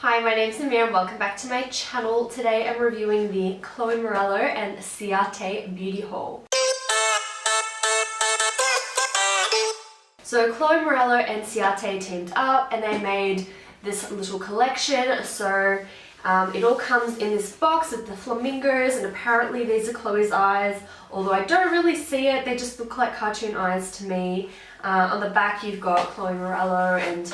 Hi, my name's Amir and welcome back to my channel. Today I'm reviewing the Chloe Morello and Ciate beauty haul. So Chloe Morello and Ciate teamed up and they made this little collection. So it all comes in this box with the flamingos, and apparently these are Chloe's eyes, although I don't really see it, they just look like cartoon eyes to me. On the back you've got Chloe Morello and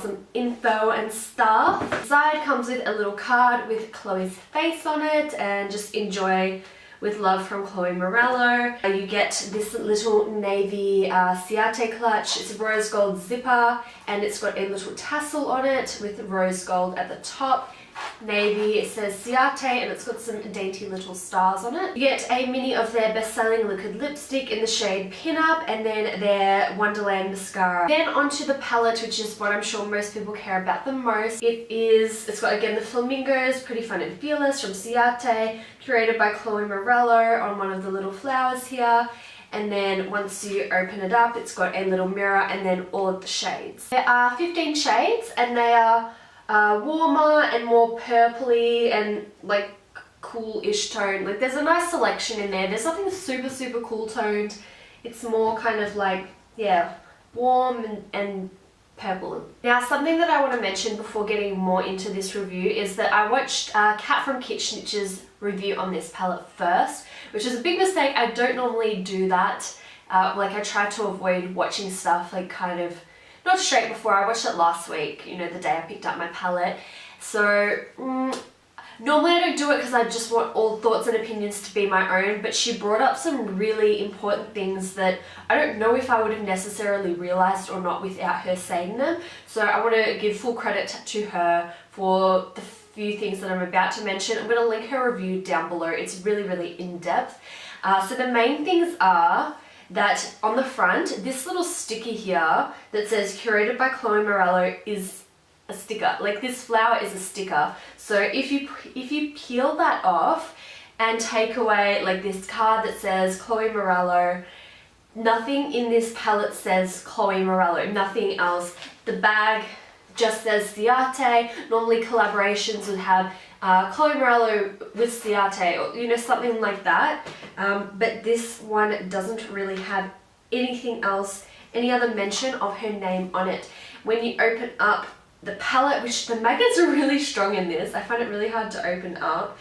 some info and stuff. The side comes with a little card with Chloe's face on it and just enjoy with love from Chloe Morello. You get this little navy Ciate clutch. It's a rose gold zipper and it's got a little tassel on it with rose gold at the top. Navy, it says Ciate and it's got some dainty little stars on it. You get a mini of their best-selling liquid lipstick in the shade Pin Up and then their Wonderland mascara. Then onto the palette, which is what I'm sure most people care about the most. It's got again the flamingos, Pretty Fun and Fearless from Ciate, curated by Chloe Morello on one of the little flowers here. And then once you open it up, it's got a little mirror and then all of the shades. There are 15 shades and they are warmer and more purpley and like cool-ish tone. Like there's a nice selection in there. There's nothing super cool toned. It's more kind of like, yeah, warm and purple. Now something that I want to mention before getting more into this review is that I watched Kat from Kitchenitch's review on this palette first, which is a big mistake. I don't normally do that. Like I try to avoid watching stuff like kind of not straight before. I watched it last week, you know, the day I picked up my palette. So normally I don't do it because I just want all thoughts and opinions to be my own, but she brought up some really important things that I don't know if I would have necessarily realized or not without her saying them. So I want to give full credit to her for the few things that I'm about to mention. I'm going to link her review down below. It's really in-depth. So the main things are that on the front, this little sticker here that says curated by Chloe Morello is a sticker. Like this flower is a sticker. So if you peel that off and take away like this card that says Chloe Morello, nothing in this palette says Chloe Morello, nothing else. The bag just says Ciate. Normally collaborations would have Chloe Morello with Ciate or you know, something like that. But this one doesn't really have anything else, any other mention of her name on it. When you open up the palette, which the magnets are really strong in this, I find it really hard to open up.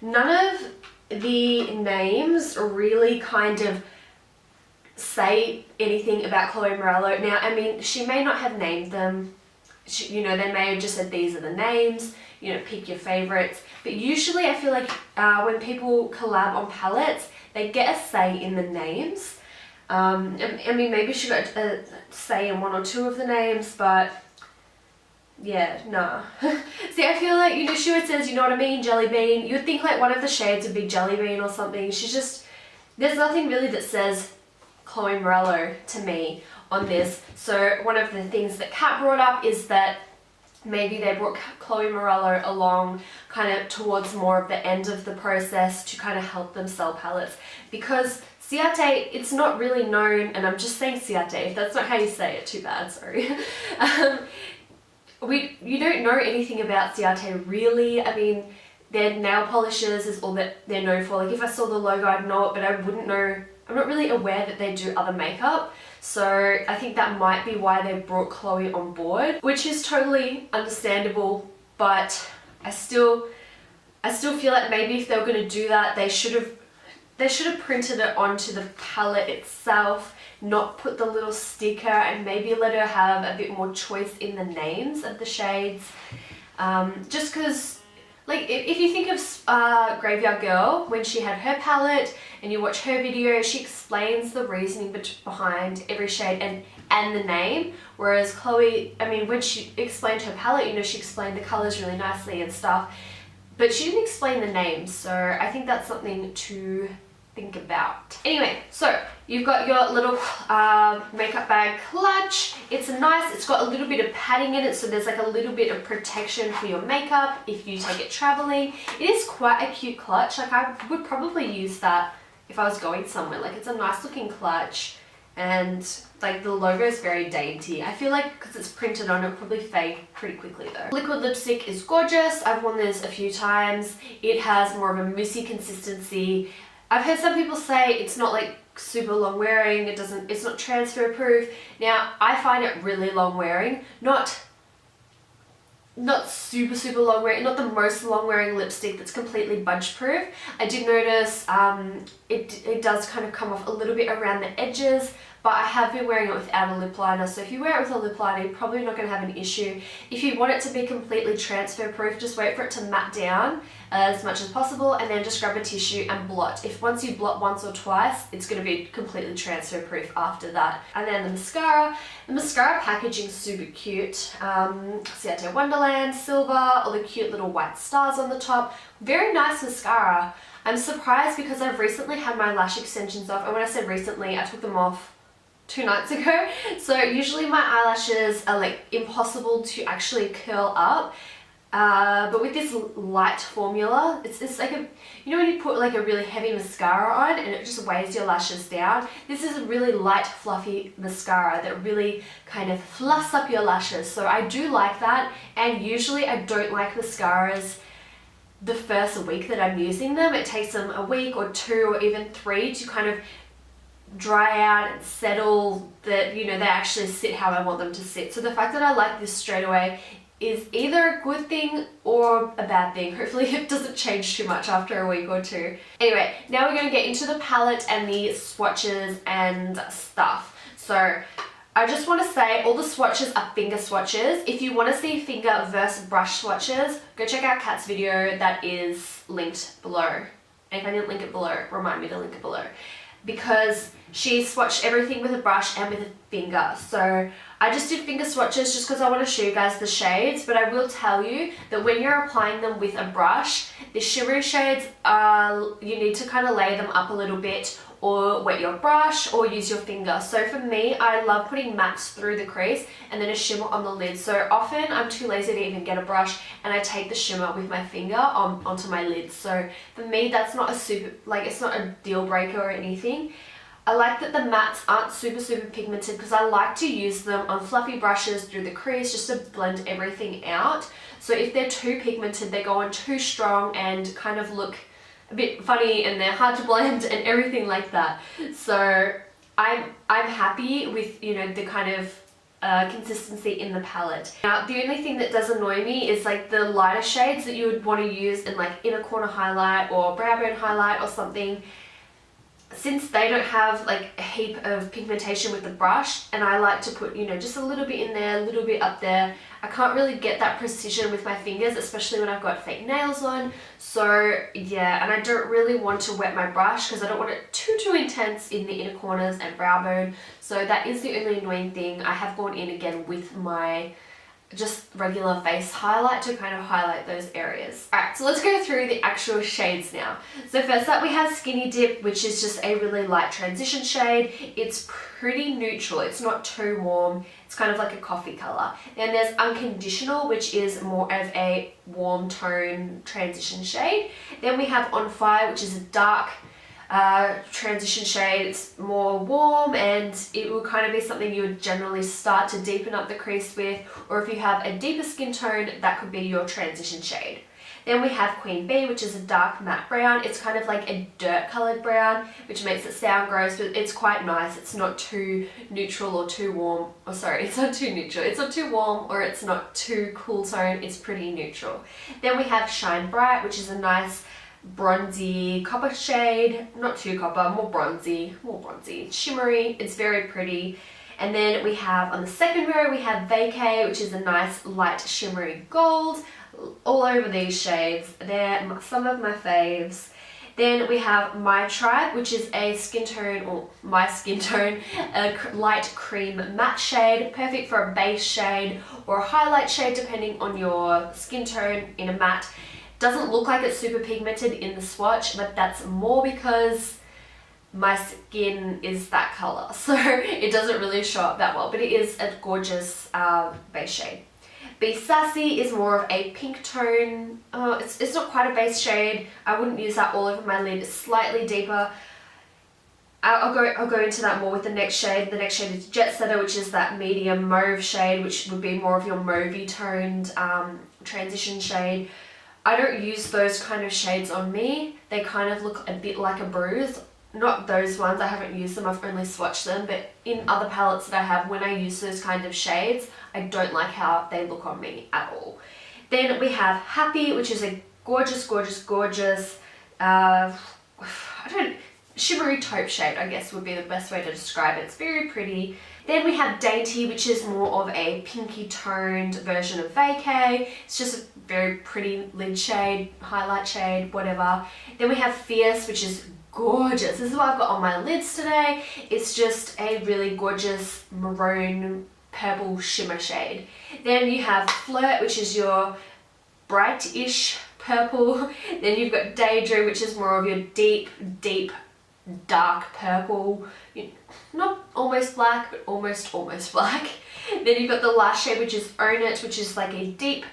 None of the names really kind of say anything about Chloe Morello. Now, I mean, she may not have named them. You know, they may have just said these are the names, you know, pick your favorites. But usually I feel like when people collab on palettes, they get a say in the names. I mean, maybe she got a say in one or two of the names, but yeah, nah. See, I feel like, you know, she always says, you know what I mean, jelly bean. You'd think like one of the shades would be jelly bean or something. She's just, there's nothing really that says Chloe Morello to me on this. So one of the things that Kat brought up is that maybe they brought Chloe Morello along kind of towards more of the end of the process to kind of help them sell palettes, because Ciate, it's not really known, and I'm just saying Ciate, if that's not how you say it, too bad, sorry. You don't know anything about Ciate really. I mean, their nail polishes is all that they're known for. Like if I saw the logo I'd know it, but I wouldn't know. I'm not really aware that they do other makeup, so I think that might be why they brought Chloe on board, which is totally understandable. But I still feel like maybe if they were going to do that, they should have printed it onto the palette itself, not put the little sticker, and maybe let her have a bit more choice in the names of the shades. Just because, like, if you think of Graveyard Girl, when she had her palette and you watch her video, she explains the reasoning behind every shade and the name. Whereas Chloe, I mean, when she explained her palette, you know, she explained the colors really nicely and stuff, but she didn't explain the names. So I think that's something to think about. Anyway, so you've got your little makeup bag clutch. It's nice, it's got a little bit of padding in it, so there's like a little bit of protection for your makeup if you take it traveling. It is quite a cute clutch. Like I would probably use that if I was going somewhere. Like it's a nice looking clutch and like the logo is very dainty. I feel like because it's printed on, it'll probably fade pretty quickly though. Liquid lipstick is gorgeous. I've worn this a few times. It has more of a moussey consistency. I've heard some people say it's not like super long wearing, it's not transfer proof. Now I find it really long wearing, not super long wearing, not the most long wearing lipstick that's completely budge proof. I did notice it does kind of come off a little bit around the edges, but I have been wearing it without a lip liner, so if you wear it with a lip liner, you're probably not going to have an issue. If you want it to be completely transfer proof, just wait for it to matte down as much as possible, and then just grab a tissue and blot. If once you blot once or twice, it's going to be completely transfer proof after that. And then the mascara packaging is super cute. Ciate Wonderland Silver, all the cute little white stars on the top. Very nice mascara. I'm surprised because I've recently had my lash extensions off, and when I said recently, I took them off 2 nights ago. So usually my eyelashes are like impossible to actually curl up. But with this light formula, it's like a, you know when you put like a really heavy mascara on and it just weighs your lashes down? This is a really light, fluffy mascara that really kind of fluffs up your lashes. So I do like that, and usually I don't like mascaras the first week that I'm using them. It takes them a week or 2 or even 3 to kind of dry out and settle, that, you know, they actually sit how I want them to sit. So the fact that I like this straight away is either a good thing or a bad thing. Hopefully it doesn't change too much after a week or 2. Anyway, now we're going to get into the palette and the swatches and stuff. So I just want to say all the swatches are finger swatches. If you want to see finger versus brush swatches, go check out Kat's video that is linked below. And if I didn't link it below, remind me to link it below. Because she swatched everything with a brush and with a finger. So I just did finger swatches just because I want to show you guys the shades, but I will tell you that when you're applying them with a brush, the shimmery shades, you need to kind of lay them up a little bit, or wet your brush or use your finger. So for me, I love putting mattes through the crease and then a shimmer on the lid. So often I'm too lazy to even get a brush and I take the shimmer with my finger onto my lid. So for me, that's not a super, like, it's not a deal breaker or anything. I like that the mattes aren't super pigmented because I like to use them on fluffy brushes through the crease just to blend everything out. So if they're too pigmented, they go on too strong and kind of look a bit funny and they're hard to blend and everything like that. So I'm happy with, you know, the kind of consistency in the palette. Now the only thing that does annoy me is like the lighter shades that you would want to use in like inner corner highlight or brow bone highlight or something. Since they don't have like a heap of pigmentation with the brush, and I like to put, you know, just a little bit in there, a little bit up there, I can't really get that precision with my fingers, especially when I've got fake nails on. So yeah, and I don't really want to wet my brush because I don't want it too intense in the inner corners and brow bone. So that is the only annoying thing. I have gone in again with my just regular face highlight to kind of highlight those areas. Alright, so let's go through the actual shades now. So first up we have Skinny Dip, which is just a really light transition shade. It's pretty neutral, it's not too warm, it's kind of like a coffee color. Then there's Unconditional, which is more of a warm tone transition shade. Then we have On Fire, which is a dark transition shade. It's more warm and it will kind of be something you would generally start to deepen up the crease with, or if you have a deeper skin tone, that could be your transition shade. Then we have Queen Bee, which is a dark matte brown. It's kind of like a dirt colored brown, which makes it sound gross, but it's quite nice. It's not too neutral or too warm. Oh, sorry, it's not too neutral. It's not too warm or it's not too cool tone. It's pretty neutral. Then we have Shine Bright, which is a nice bronzy copper shade. Not too copper, more bronzy, shimmery. It's very pretty. And then we have on the second row we have Vacay, which is a nice light shimmery gold. All over these shades, they're some of my faves. Then we have My Tribe, which is a skin tone, or my skin tone, a light cream matte shade, perfect for a base shade or a highlight shade depending on your skin tone in a matte. Doesn't look like it's super pigmented in the swatch, but that's more because my skin is that color, so it doesn't really show up that well, but it is a gorgeous base shade. Be Sassy is more of a pink tone. It's not quite a base shade. I wouldn't use that all over my lid. It's slightly deeper. I'll go into that more with the next shade. The next shade is Jet Setter, which is that medium mauve shade, which would be more of your mauvey toned transition shade. I don't use those kind of shades on me. They kind of look a bit like a bruise. Not those ones, I haven't used them, I've only swatched them, but in other palettes that I have, when I use those kind of shades, I don't like how they look on me at all. Then we have Happy, which is a gorgeous, gorgeous, gorgeous, shimmery taupe shade, I guess would be the best way to describe it. It's very pretty. Then we have Dainty, which is more of a pinky toned version of Vacay. It's just a very pretty lid shade, highlight shade, whatever. Then we have Fierce, which is gorgeous. This is what I've got on my lids today. It's just a really gorgeous maroon purple shimmer shade. Then you have Flirt, which is your bright-ish purple. Then you've got Daydream, which is more of your deep, deep, dark purple. Not almost black, but almost black. Then you've got the last shade, which is Own It, which is like a deep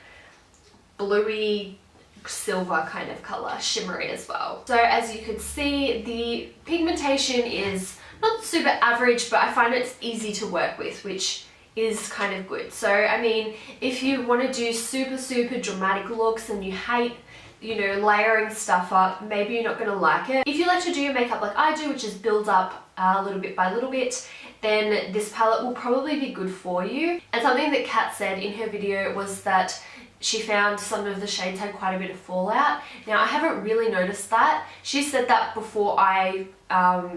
bluey silver kind of color, shimmery as well. So as you could see, the pigmentation is not super average, but I find it's easy to work with, which is kind of good. So I mean, if you want to do super, super dramatic looks and you hate, you know, layering stuff up, maybe you're not going to like it. If you like to do your makeup like I do, which is build up little bit by little bit, then this palette will probably be good for you. And something that Kat said in her video was that she found some of the shades had quite a bit of fallout. Now, I haven't really noticed that. She said that before I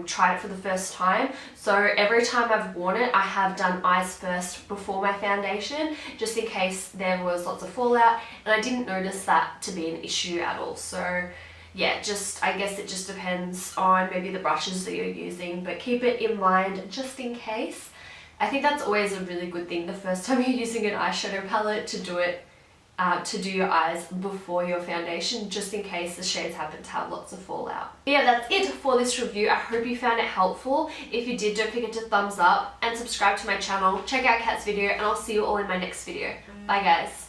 tried it for the first time. So every time I've worn it, I have done eyes first before my foundation, just in case there was lots of fallout, and I didn't notice that to be an issue at all. So yeah, I guess it just depends on maybe the brushes that you're using, but keep it in mind just in case. I think that's always a really good thing the first time you're using an eyeshadow palette, to do it to do your eyes before your foundation, just in case the shades happen to have lots of fallout. But yeah, that's it for this review. I hope you found it helpful. If you did, don't forget to thumbs up and subscribe to my channel. Check out Kat's video, and I'll see you all in my next video. Bye guys.